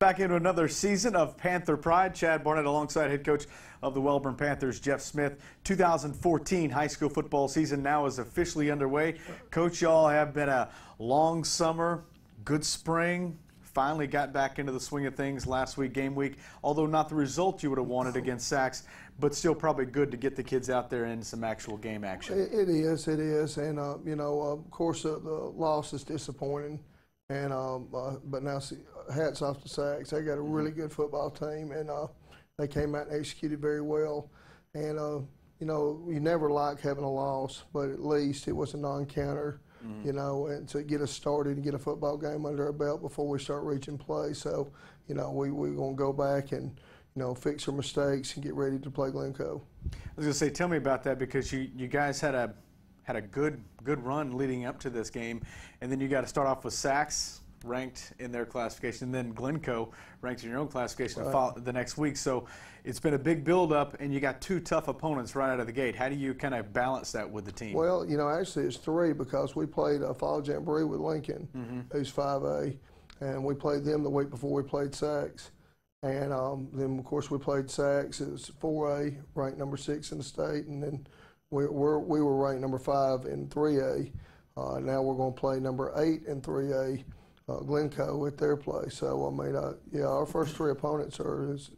Back into another season of Panther Pride. Chad Barnett alongside head coach of the Wellborn Panthers, Jeff Smith. 2014 high school football season now is officially underway. Coach, y'all have been a long summer, good spring. Finally got back into the swing of things last week, game week, although not the result you would have wanted against Sachs, but still probably good to get the kids out there in some actual game action. It is. And, of course, the loss is disappointing. And but now, hats off to Sachs. They got a really good football team, and they came out and executed very well. And, you never like having a loss, but at least it was a non-counter. And to get us started and get a football game under our belt before we start reaching play. So, we're going to go back and, fix our mistakes and get ready to play Glencoe. I was going to say, tell me about that, because you guys had a good run leading up to this game, and then you got to start off with Sachs, ranked in their classification, and then Glencoe ranked in your own classification the next week. So it's been a big build-up, and you got two tough opponents right out of the gate. How do you kind of balance that with the team? Well, actually it's three, because we played a Fall Jamboree with Lincoln, who's 5A, and we played them the week before we played Sachs. And then, of course, we played Sachs. It was 4A, ranked number 6 in the state, and then we were ranked number 5 in 3A. Now we're going to play number 8 in 3A. Glencoe at their place. So, our first three opponents are as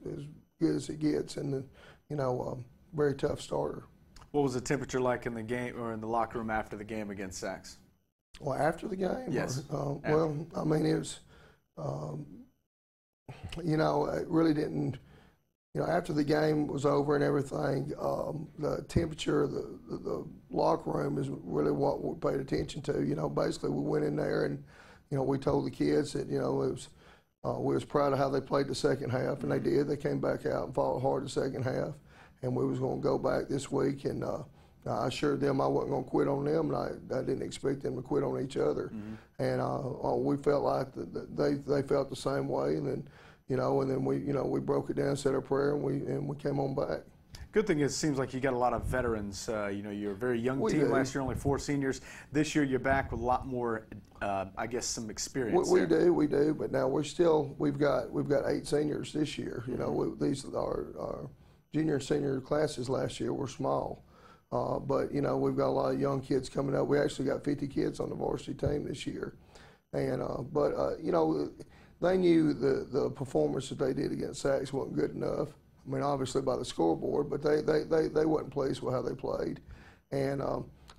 good as it gets, and, very tough starter. What was the temperature like in the game or in the locker room after the game against Sachs? Well, after the game? Yes. It was, it really didn't, after the game was over and everything, the temperature of the locker room is really what we paid attention to. Basically we went in there and, we told the kids that, it was, we was proud of how they played the second half, and they did. They came back out and fought hard the second half, and we was going to go back this week, and I assured them I wasn't going to quit on them, and I didn't expect them to quit on each other. And we felt like they felt the same way, and then, and then we broke it down, said our prayer, and we came on back. Good thing is, it seems like you got a lot of veterans. You're a very young team. Last year, only 4 seniors. This year, you're back with a lot more, I guess, some experience. We do. But now we've got 8 seniors this year. These our junior and senior classes last year were small, but we've got a lot of young kids coming up. We actually got 50 kids on the varsity team this year, and they knew the performance that they did against Sachs wasn't good enough. I mean, obviously by the scoreboard, but they wasn't pleased with how they played. And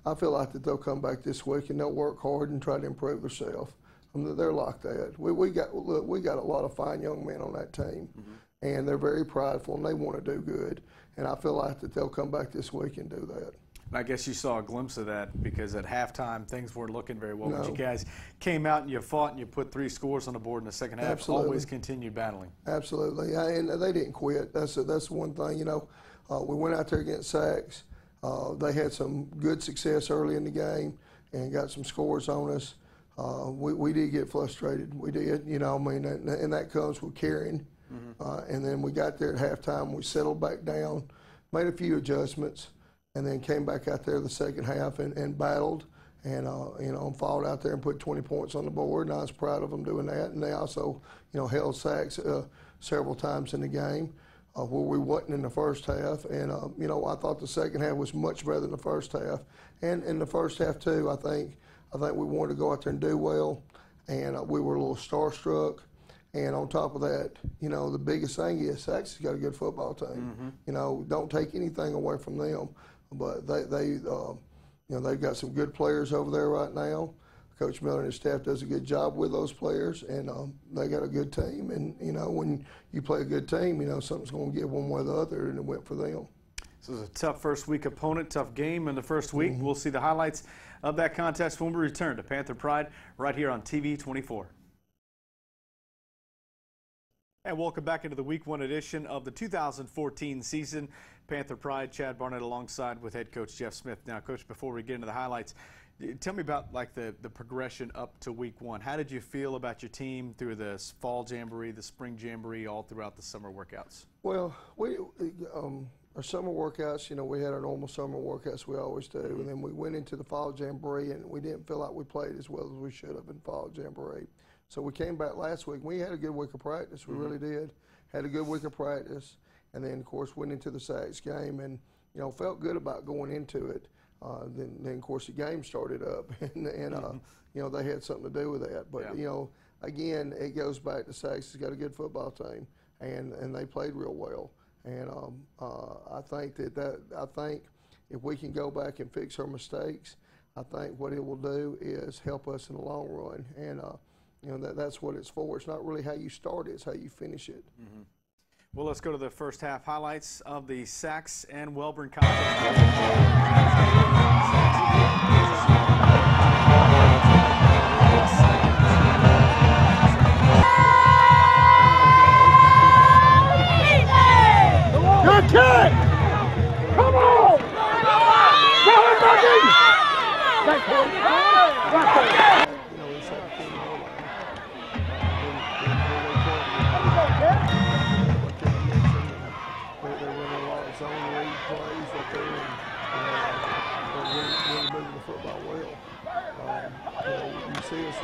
I feel like that they'll come back this week and they'll work hard and try to improve themselves. They're like that. We got a lot of fine young men on that team, and they're very prideful and they want to do good. And I feel like that they'll come back this week and do that. I guess you saw a glimpse of that, because at halftime things weren't looking very well. No. But you guys came out and you fought and you put 3 scores on the board in the second half. Absolutely. Always continued battling. Absolutely, and they didn't quit. That's one thing. We went out there against Sachs. They had some good success early in the game and got some scores on us. We did get frustrated. We did, and that comes with carrying. And then we got there at halftime. We settled back down, made a few adjustments, and then came back out there the second half and battled and, fought out there and put 20 points on the board, and I was proud of them doing that. And they also, held Sachs several times in the game where we wasn't in the first half. And, I thought the second half was much better than the first half. And in the first half, too, I think we wanted to go out there and do well, and we were a little starstruck. And on top of that, the biggest thing is Sachs has got a good football team. Don't take anything away from them. But they've got some good players over there right now. Coach Miller and his staff does a good job with those players, and they got a good team. And when you play a good team, something's going to give one way or the other, and it went for them. This is a tough first week opponent, tough game in the first week. We'll see the highlights of that contest when we return to Panther Pride right here on TV 24. And welcome back into the Week 1 edition of the 2014 season. Panther Pride, Chad Barnett alongside with head coach Jeff Smith. Now, Coach, before we get into the highlights, tell me about the progression up to Week 1. How did you feel about your team through the Fall Jamboree, the Spring Jamboree, all throughout the summer workouts? Well, our summer workouts, we had our normal summer workouts we always do, and then we went into the Fall Jamboree, and we didn't feel like we played as well as we should have in Fall Jamboree. So we came back last week. We had a good week of practice. We really did. Had a good week of practice, and then of course went into the Sacs game, and felt good about going into it. Then of course the game started up, and they had something to do with that. But again, it goes back to Sacs has got a good football team, and they played real well. And I think I think if we can go back and fix our mistakes, I think what it will do is help us in the long run. And that's what it's for. It's not really how you start it; it's how you finish it. Mm-hmm. Well, let's go to the first half highlights of the Sacs and Wellborn contest. Good kick! Come on! Go ahead, Bucky! They're running a lot of zone read plays up there, and really moving the football well. You see us,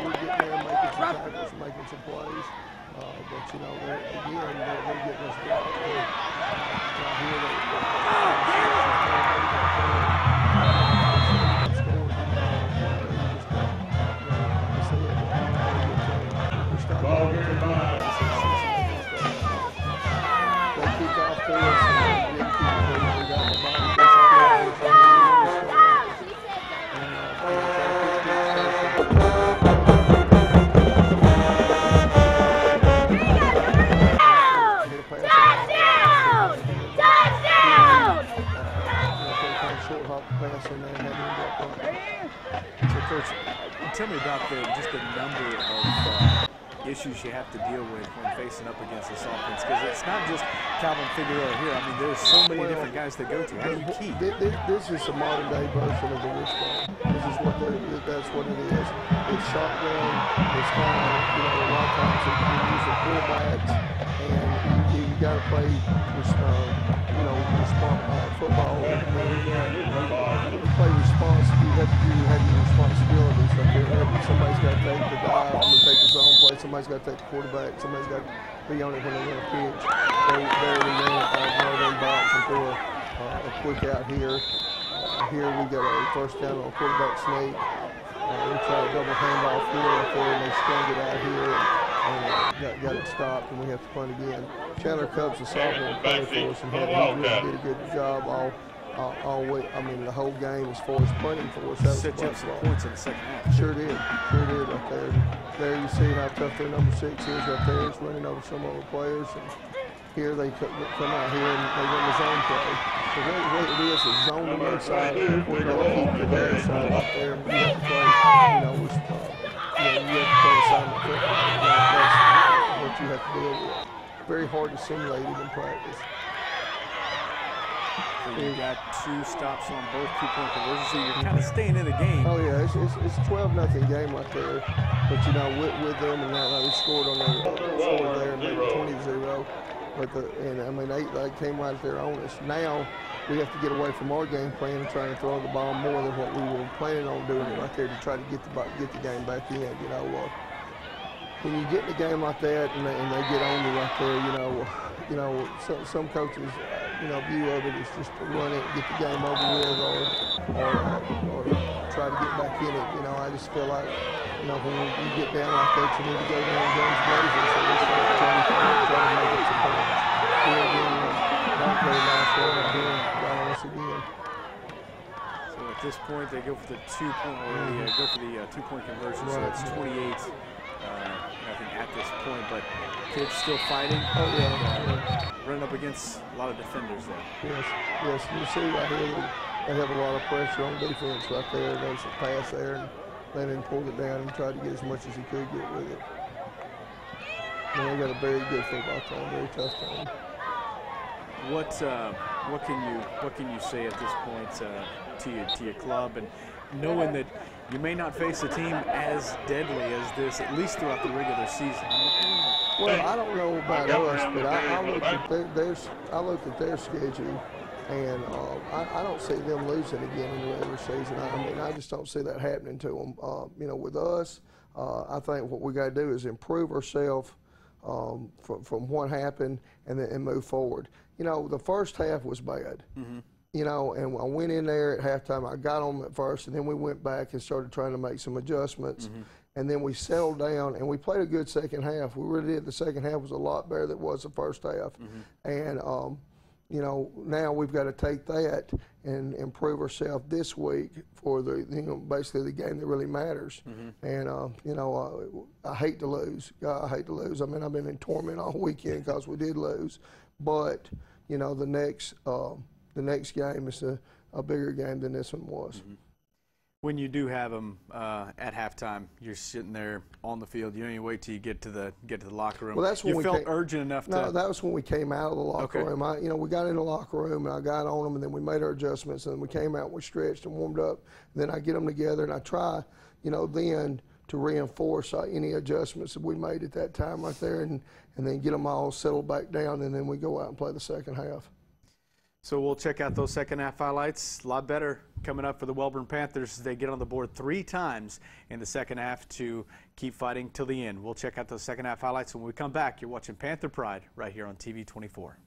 we're getting there, making some tackles, making some plays. But they're getting us blocked. Right here, Coach, tell me about just the number of issues you have to deal with when facing up against this offense, because it's not just Calvin Figueroa here. I mean, there's so many different guys that go to. How do you keep? This is a modern day version of the wishbone. This is that's what it is. It's shotgun. It's kind of, a lot of times you're using fullbacks, and you got to play football. You play response. You have your responsibilities up there. Somebody's got to take the dive, take the zone play. Somebody's got to take the quarterback. Somebody's got to be on it when they run a pitch. They're in the box and throw a quick out here. Here we got a first down on a quarterback sneak. We try a double handoff here up there, and they strung it out here and got it stopped, and we have to punt again. Chandler Cubs, the sophomore, punted for us, and he really did a good job all week. I mean, the whole game as far as punting for us. That was set you up some points in the second half. Sure did right there. There you see how tough their number 6 is right there. It's running over some of our players. And here they come out here and they run the zone play. So what it is zone to one side. We're going to keep the other side out there. And you have to play, you have to play assignment football. That's what you have to deal with. Very hard to simulate it in practice. So you got 2 stops on both 2-point conversions, so you're kind of staying in the game. Oh yeah, it's a 12-0 game right there. But with them and that, they scored on scored there and made it 20-0. But they came right there on us. Now we have to get away from our game plan and try to throw the ball more than what we were planning on doing it right there to try to get the game back in. When you get in a game like that and they get on you right there, some coaches, view of it is just to run it, get the game over with, or try to get back in it. I just feel like, when you get down like that, you need to go down guns blazing. So we start trying to make it some points. Here again, not very nice one again, got on us again. So at this point, they go for the 2-point, or they go for the 2-point conversion. So it's 28. Nothing at this point, but kids still fighting. Oh yeah. Running up against a lot of defenders there. Yes. You see right here, they have a lot of pressure on defense right there. There's a pass there, and they then pulled it down and tried to get as much as he could get with it. And they got a very good football team, very tough team. What can you say at this point to your club, and knowing that you may not face a team as deadly as this, at least throughout the regular season? Well, I don't know about us, but I looked at their schedule, and I don't see them losing again in the regular season. I just don't see that happening to them. With us, I think what we got to do is improve ourselves from what happened and move forward. You know, the first half was bad. You know, and I went in there at halftime. I got on them at first, and then we went back and started trying to make some adjustments. And then we settled down, and we played a good second half. We really did. The second half was a lot better than it was the first half. And, you know, now we've got to take that and improve ourselves this week for the, you know, basically the game that really matters. And, you know, I hate to lose. God, I hate to lose. I mean, I've been in torment all weekend because we did lose. But, you know, the next game is a bigger game than this one was. When you do have them at halftime, you're sitting there on the field. You don't even wait till you get to the locker room. Well, that's when you felt urgent enough. No, that was when we came out of the locker room. You know, we got in the locker room and I got on them, and then we made our adjustments, and then we came out, we stretched and warmed up. And then I get them together, and I try, you know, then to reinforce any adjustments that we made at that time right there, and then get them all settled back down, and then we go out and play the second half. So we'll check out those second half highlights. A lot better coming up for the Wellborn Panthers. They get on the board 3 times in the second half to keep fighting till the end. We'll check out those second half highlights when we come back. You're watching Panther Pride right here on TV 24.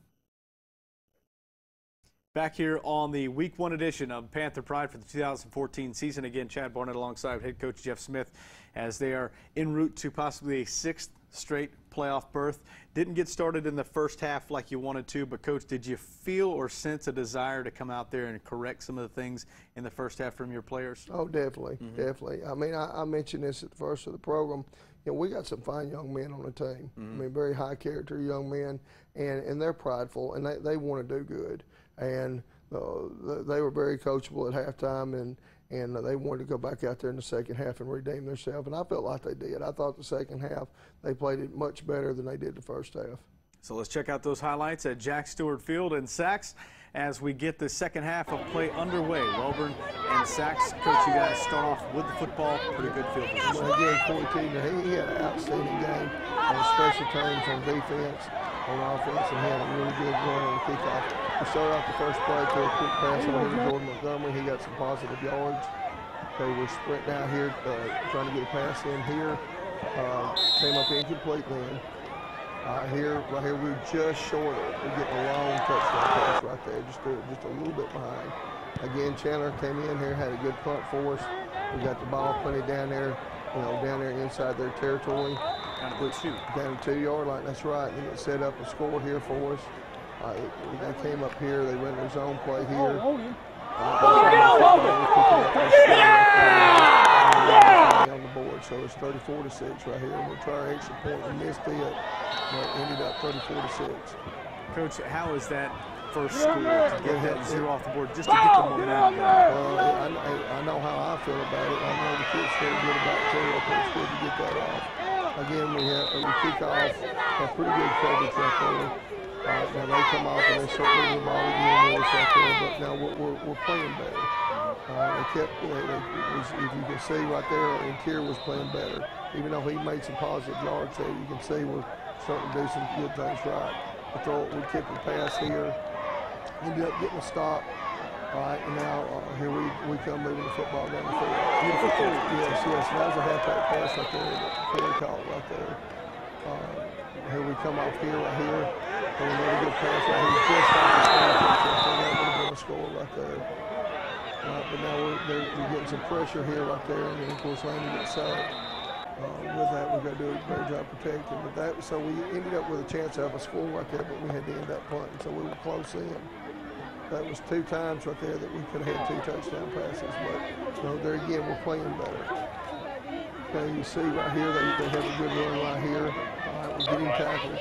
Back here on the Week 1 edition of Panther Pride for the 2014 season. Again, Chad Barnett alongside head coach Jeff Smith as they are en route to possibly a 6th straight playoff berth. Didn't get started in the first half like you wanted to, but Coach, did you feel or sense a desire to come out there and correct some of the things in the first half from your players? Oh, definitely, definitely. I mean, I mentioned this at the first of the program. You know, we got some fine young men on the team. I mean, very high character young men, and they're prideful, and they want to do good. And they were very coachable at halftime, and they wanted to go back out there in the second half and redeem themselves, and I felt like they did. I thought the second half they played it much better than they did the first half. So let's check out those highlights at Jack Stewart Field in Sachs as we get the second half of play underway. Wellborn and Sachs. Coach, you guys start off with the football. Pretty good field position. Well, again, Corey Teeter, he had an outstanding game on special teams, on defense, on offense, and he had a really good run on the kickoff. We started off the first play to a quick pass over to Jordan Montgomery. He got some positive yards. They were sprinting out here, trying to get a pass in here. Came up incomplete then. Right here, we were just short of it. We're getting a long touchdown pass right there, just a little bit behind. Again, Chandler came in here, had a good punt for us. We got the ball plenty down there, you know, down there inside their territory. Down the 2-yard line, that's right. They get set up and scored here for us. They came up here, they went their zone play here. On the board, so it's 34-6 right here. We'll try our extra point. We missed it, but ended up 34-6. Coach, how is that first score to get that 0 off the board, just to get the momentum going? I know how I feel about it. I know the kids feel good about it too. I think it's good to get that off. Again, we kick off, have pretty good coverage right there. Now they come off and they start moving the ball again, right there, but now we're playing better. If you can see right there, our interior was playing better. Even though he made some positive yards there, you can see we're starting to do some good things right. We kicked the pass here, ended up getting a stop. All right, and now here we come moving the football down the field. Beautiful catch. Yes. That was a halfback pass right there that Corey caught right there. Here we come off here, right here. And another good pass right here. Just off the snap. That would have been a score right there. But now we're getting some pressure here right there, and then of course Landon gets sacked. With that, we've got to do a great job protecting. So we ended up with a chance to have a score right there, but we had to end up punting, so we were close in. That was 2 times right there that we could have had 2 touchdown passes, but you know, there again, we're playing better. Okay, you see right here, they have a good run right here. All right, we're getting tackled.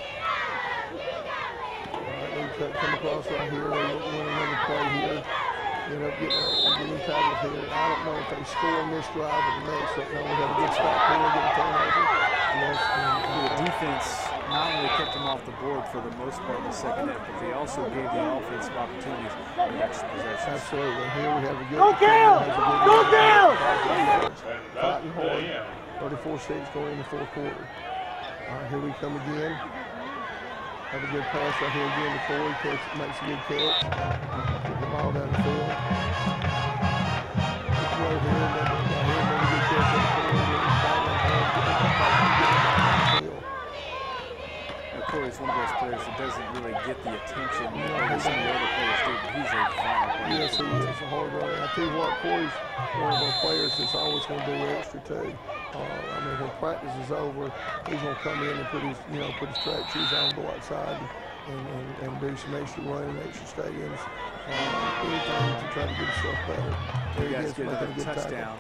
All right, they come across right here, they win another play here. End up getting tackled here. I don't know if they score on this drive or the next, but no, we have a good stop here, getting turnover. The defense not only kept them off the board for the most part in the second half, but they also gave the offensive opportunities in the extra possessions. Absolutely. Here we have a good. Go down! Go down! Fighting hard. 34-6 going in the 4th quarter. All right, here we come again. Have a good pass right here again to Corey. Makes a good catch. Get the ball down the field. Right here, another good catch on Corey. Corey's one of those players that doesn't really get the attention that some of the other players do, but he's a vital player. Yes, he is a hard runner. I tell you what, Corey's one of those players that's always going to do extra too. I mean, when practice is over, he's going to come in and put his track shoes on, go outside, and do some extra running, extra stadiums, anything to try to get himself better. You guys get another touchdown.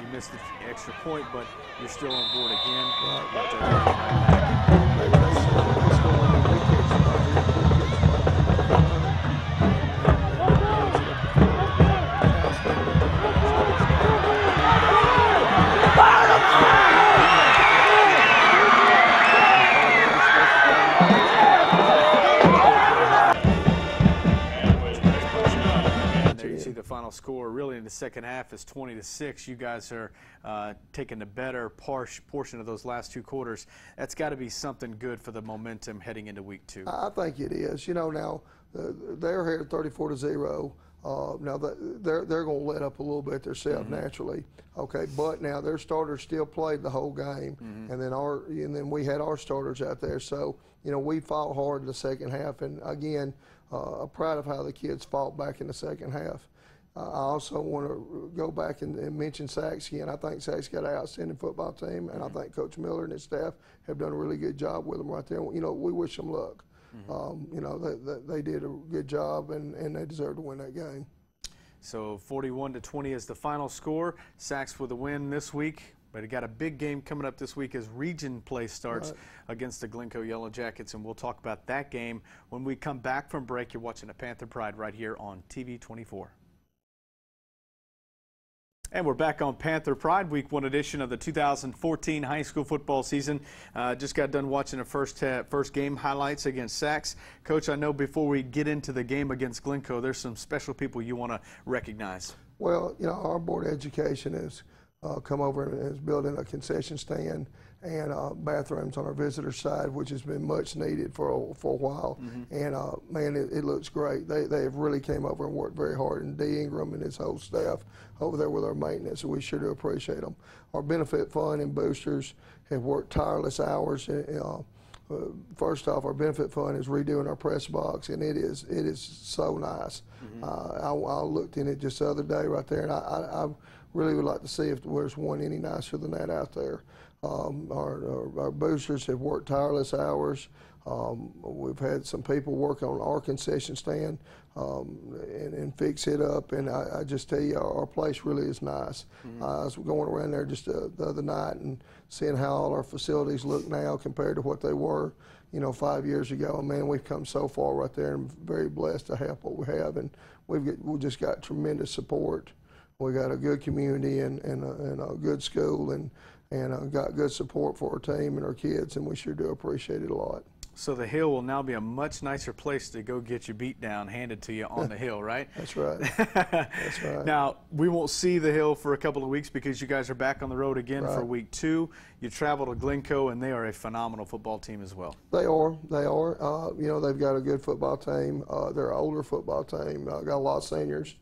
You missed the extra point, but you're still on board again. Final score really in the second half is 20-6. You guys are taking the better portion of those last 2 quarters. That's got to be something good for the momentum heading into week 2. I think it is. You know, now they're here 34-0. Now they're going to let up a little bit themselves naturally. Okay, but now their starters still played the whole game, and then we had our starters out there. So you know, we fought hard in the second half, and again, proud of how the kids fought back in the second half. I also want to go back and mention Sachs again. I think Sachs got an outstanding football team, and I think Coach Miller and his staff have done a really good job with them right there. You know, we wish them luck. You know, they did a good job, and they deserve to win that game. So 41-20 is the final score. Sachs with a win this week. But it got a big game coming up this week as region play starts against the Glencoe Yellow Jackets, and we'll talk about that game when we come back from break. You're watching the Panther Pride right here on TV 24. And we're back on Panther Pride, Week 1 edition of the 2014 high school football season. Just got done watching the first game highlights against Sachs. Coach, I know before we get into the game against Glencoe, there's some special people you want to recognize. Well, you know, our Board of Education has come over and is building a concession stand and bathrooms on our visitor side, which has been much needed for a while. And man, it looks great. They have really came over and worked very hard, and D. Ingram and his whole staff over there with our maintenance, and we sure do appreciate them. Our benefit fund and boosters have worked tireless hours. First off, our benefit fund is redoing our press box, and it is so nice. I looked in it just the other day right there, and I really would like to see if there's one any nicer than that out there. Our boosters have worked tireless hours. We've had some people work on our concession stand and fix it up, and I just tell you, our place really is nice. I was going around there just the other night and seeing how all our facilities look now compared to what they were, you know, 5 years ago. And man, we've come so far right there, and very blessed to have what we have, and we just got tremendous support. We got a good community and a good school, and got good support for our team and our kids, and we sure do appreciate it a lot. So the Hill will now be a much nicer place to go get your beat down handed to you on the Hill, right? That's right. That's right. Now, we won't see the Hill for a couple of weeks because you guys are back on the road again for week 2. You travel to Glencoe, and they are a phenomenal football team as well. They are. They are. You know, they've got a good football team. They're an older football team. Got a lot of seniors.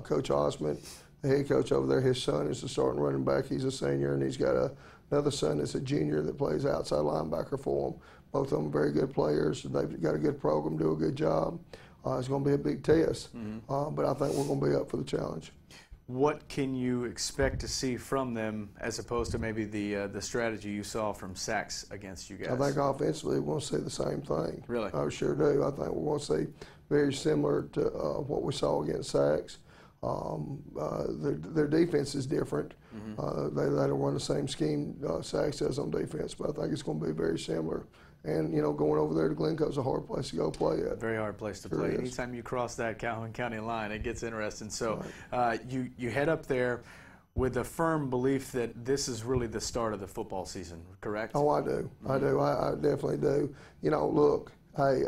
Coach Osmond, the head coach over there, his son is the starting running back. He's a senior, and he's got another son that's a junior that plays outside linebacker for him. Both of them are very good players. They've got a good program, do a good job. It's going to be a big test, but I think we're going to be up for the challenge. What can you expect to see from them as opposed to maybe the strategy you saw from Sachs against you guys? I think offensively we're going to see the same thing. Really? I sure do. I think we're going to see very similar to what we saw against Sachs. Their defense is different. They don't run the same scheme Sachs does on defense, but I think it's going to be very similar. And, you know, going over there to Glencoe is a hard place to go play at. Very hard place to play. Anytime you cross that Calhoun County line, it gets interesting. So you head up there with a firm belief that this is really the start of the football season, correct? Oh, I do. I do. I definitely do. You know, look, hey,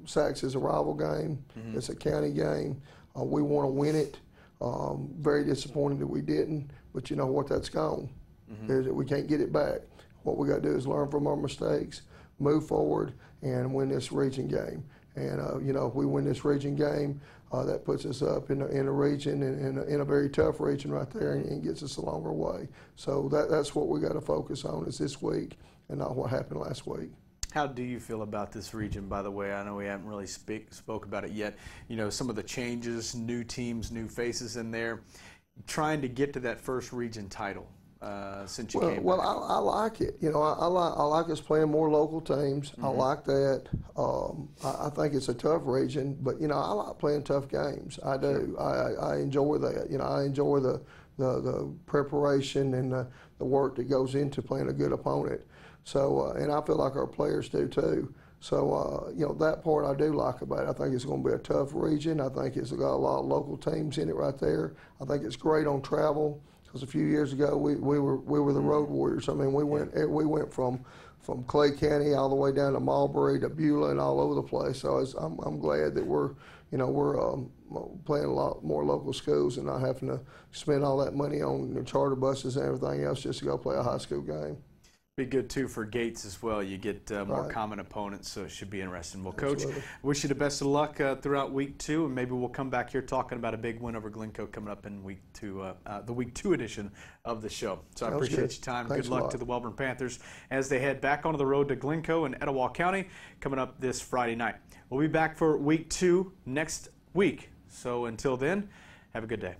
Sachs is a rival game. It's a county game. We want to win it. Very disappointed that we didn't, but you know what, that's gone. We can't get it back. What we got to do is learn from our mistakes, move forward, and win this region game. And you know, if we win this region game, that puts us up in a region and in a very tough region right there, and gets us a longer way. So that's what we got to focus on is this week and not what happened last week. How do you feel about this region, by the way? I know we haven't really spoke about it yet. You know, some of the changes, new teams, new faces in there, trying to get to that first region title since you came back. Well, I like it. You know, I like us playing more local teams. I like that. I think it's a tough region, but, you know, I like playing tough games. I do. I enjoy that. You know, I enjoy the preparation and the work that goes into playing a good opponent. So, and I feel like our players do too. So, you know, that part I do like about it. I think it's going to be a tough region. I think it's got a lot of local teams in it right there. I think it's great on travel because a few years ago we were the road warriors. I mean, we went from Clay County all the way down to Marlbury to Beulah and all over the place. So I'm glad that we're playing a lot more local schools and not having to spend all that money on the charter buses and everything else just to go play a high school game. Be good too for Gates as well. You get more common opponents, so it should be interesting. Well, Coach, wish you the best of luck throughout week 2, and maybe we'll come back here talking about a big win over Glencoe coming up in week 2, the week 2 edition of the show. So I appreciate your time. Thanks good luck to the Wellborn Panthers as they head back onto the road to Glencoe and Etowah County coming up this Friday night. We'll be back for week 2 next week. So until then, have a good day.